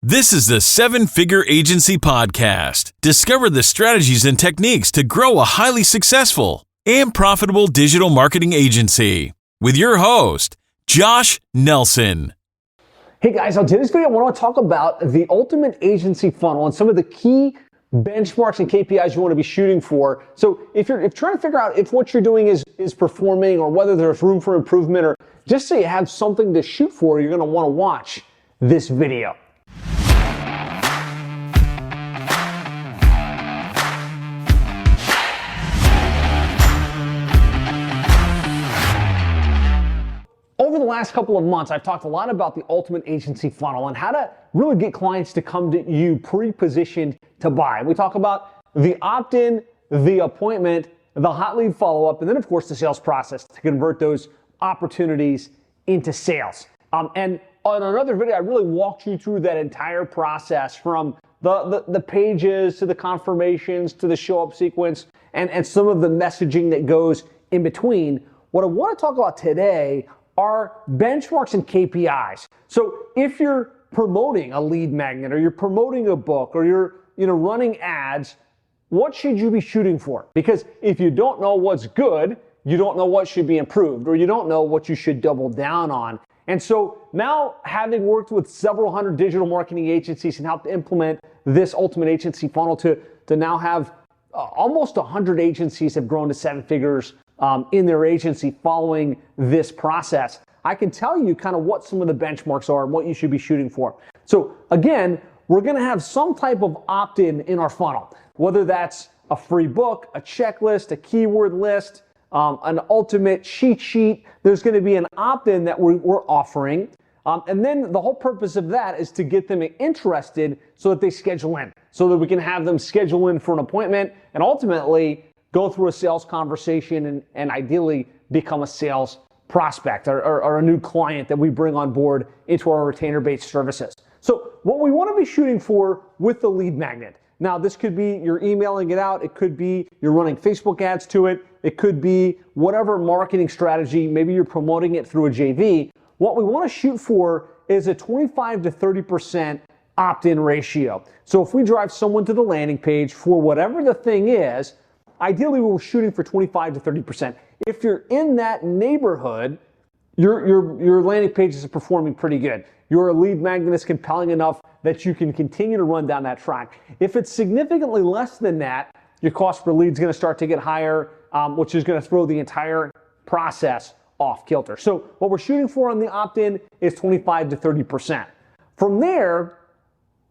This is the Seven Figure Agency Podcast. Discover the strategies and techniques to grow a highly successful and profitable digital marketing agency with your host, Josh Nelson. Hey guys, on today's video, I want to talk about the ultimate agency funnel and some of the key benchmarks and KPIs you want to be shooting for. So if you're trying to figure out if what you're doing is performing or whether there's room for improvement, or just so you have something to shoot for, you're going to want to watch this video. Over the last couple of months, I've talked a lot about the ultimate agency funnel and how to really get clients to come to you pre-positioned to buy. We talk about the opt-in, the appointment, the hot lead follow-up, and then of course the sales process to convert those opportunities into sales. And on another video, I really walked you through that entire process from the pages to the confirmations to the show-up sequence and some of the messaging that goes in between. What I want to talk about today are benchmarks and KPIs. So if you're promoting a lead magnet or you're promoting a book or you're running ads, what should you be shooting for? Because if you don't know what's good, you don't know what should be improved, or you don't know what you should double down on. And so now, having worked with several hundred digital marketing agencies and helped implement this ultimate agency funnel to now have almost 100 agencies have grown to seven figures in their agency following this process, I can tell you kind of what some of the benchmarks are and what you should be shooting for. So again, we're going to have some type of opt-in in our funnel, whether that's a free book, a checklist, a keyword list, an ultimate cheat sheet. There's going to be an opt-in that we're offering. And then the whole purpose of that is to get them interested so that they schedule in, so that we can have them schedule in for an appointment and ultimately go through a sales conversation and ideally become a sales prospect or a new client that we bring on board into our retainer-based services. So what we want to be shooting for with the lead magnet. Now, this could be you're emailing it out. It could be you're running Facebook ads to it. It could be whatever marketing strategy. Maybe you're promoting it through a JV. What we want to shoot for is a 25 to 30% opt-in ratio. So if we drive someone to the landing page for whatever the thing is, ideally we're shooting for 25 to 30%. If you're in that neighborhood, your landing page is performing pretty good. Your lead magnet is compelling enough that you can continue to run down that track. If it's significantly less than that, your cost per lead is going to start to get higher, which is going to throw the entire process off kilter. So what we're shooting for on the opt-in is 25 to 30%. From there,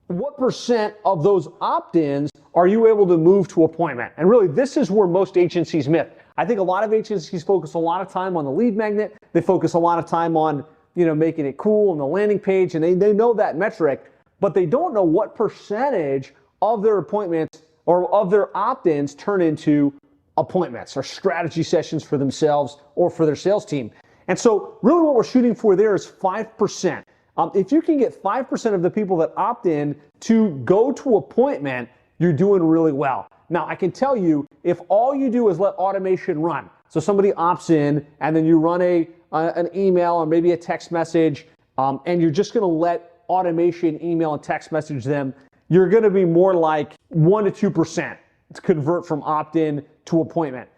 what percent of those opt-ins are you able to move to appointment? And really, this is where most agencies miss. I think a lot of agencies focus a lot of time on the lead magnet. They focus a lot of time on making it cool on the landing page, and they know that metric, but they don't know what percentage of their appointments or of their opt-ins turn into appointments or strategy sessions for themselves or for their sales team. And so really what we're shooting for there is 5%. If you can get 5% of the people that opt in to go to appointment, you're doing really well. Now, I can tell you, if all you do is let automation run, so somebody opts in and then you run an email or maybe a text message, and you're just going to let automation email and text message them, you're going to be more like 1 to 2% to convert from opt-in to appointment.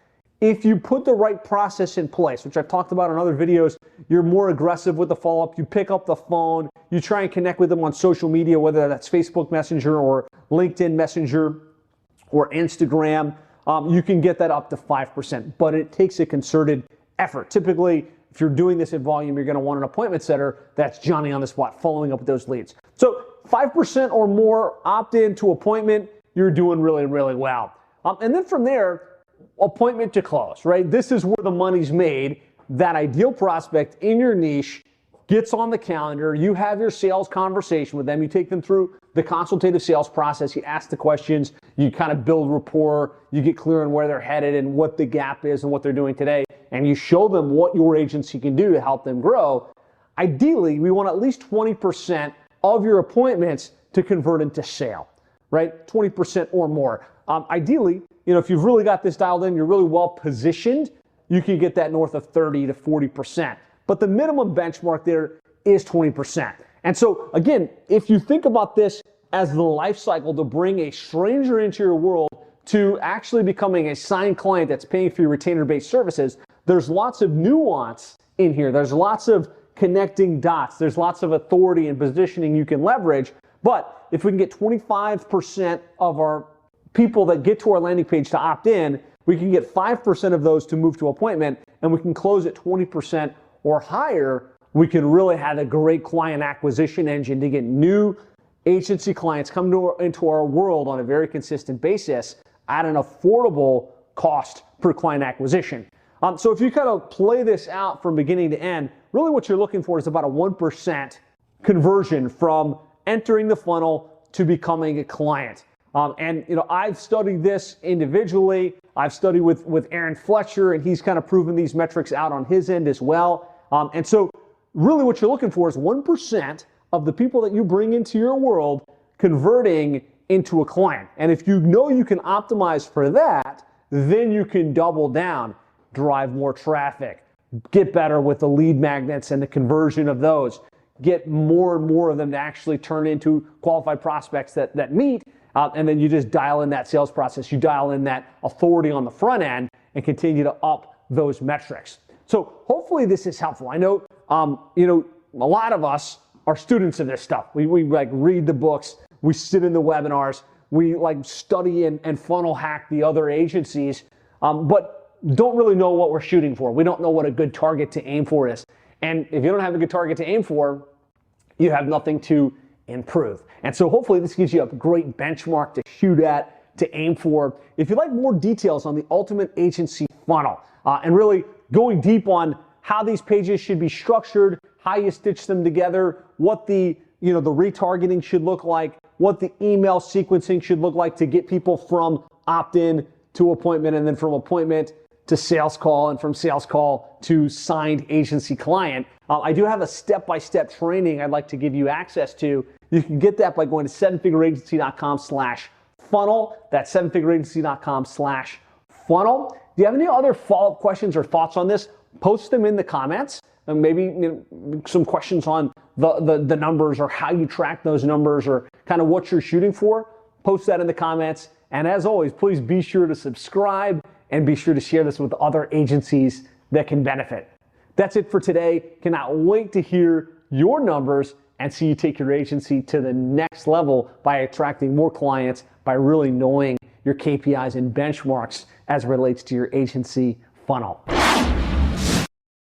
If you put the right process in place, which I've talked about in other videos, you're more aggressive with the follow-up, you pick up the phone, you try and connect with them on social media, whether that's Facebook Messenger or LinkedIn Messenger or Instagram, you can get that up to 5%, but it takes a concerted effort. Typically, if you're doing this in volume, you're going to want an appointment setter that's Johnny on the spot, following up with those leads. So 5% or more opt-in to appointment, you're doing really, really well. And then from there, appointment to close, right? This is where the money's made. That ideal prospect in your niche gets on the calendar. You have your sales conversation with them. You take them through the consultative sales process. You ask the questions. You kind of build rapport. You get clear on where they're headed and what the gap is and what they're doing today. And you show them what your agency can do to help them grow. Ideally, we want at least 20% of your appointments to convert into sale, right? 20% or more. Ideally, if you've really got this dialed in, you're really well positioned, you can get that north of 30 to 40%. But the minimum benchmark there is 20%. And so again, if you think about this as the life cycle to bring a stranger into your world to actually becoming a signed client that's paying for your retainer-based services, there's lots of nuance in here. There's lots of connecting dots. There's lots of authority and positioning you can leverage. But if we can get 25% of our people that get to our landing page to opt in, we can get 5% of those to move to appointment, and we can close at 20% or higher. We can really have a great client acquisition engine to get new agency clients come into our world on a very consistent basis at an affordable cost per client acquisition. So if you kind of play this out from beginning to end, really what you're looking for is about a 1% conversion from entering the funnel to becoming a client. And I've studied this individually. I've studied with Aaron Fletcher, and he's kind of proven these metrics out on his end as well. And so really what you're looking for is 1% of the people that you bring into your world converting into a client. And if you know you can optimize for that, then you can double down, drive more traffic, get better with the lead magnets and the conversion of those, get more and more of them to actually turn into qualified prospects that meet, and then you just dial in that sales process. You dial in that authority on the front end and continue to up those metrics. So hopefully this is helpful. I know, a lot of us are students of this stuff. We like read the books, we sit in the webinars, we like study and funnel hack the other agencies, but don't really know what we're shooting for. We don't know what a good target to aim for is. And if you don't have a good target to aim for, you have nothing to improve. And so hopefully this gives you a great benchmark to shoot at, to aim for. If you'd like more details on the ultimate agency funnel, and really going deep on how these pages should be structured, how you stitch them together, what the retargeting should look like, what the email sequencing should look like to get people from opt-in to appointment, and then from appointment to sales call, and from sales call to signed agency client. I do have a step-by-step training I'd like to give you access to. You can get that by going to sevenfigureagency.com/funnel. That's sevenfigureagency.com/funnel. Do you have any other follow-up questions or thoughts on this? Post them in the comments, and maybe some questions on the numbers or how you track those numbers or kind of what you're shooting for. Post that in the comments. And as always, please be sure to subscribe and be sure to share this with other agencies that can benefit. That's it for today. Cannot wait to hear your numbers and see you take your agency to the next level by attracting more clients, by really knowing your KPIs and benchmarks as it relates to your agency funnel.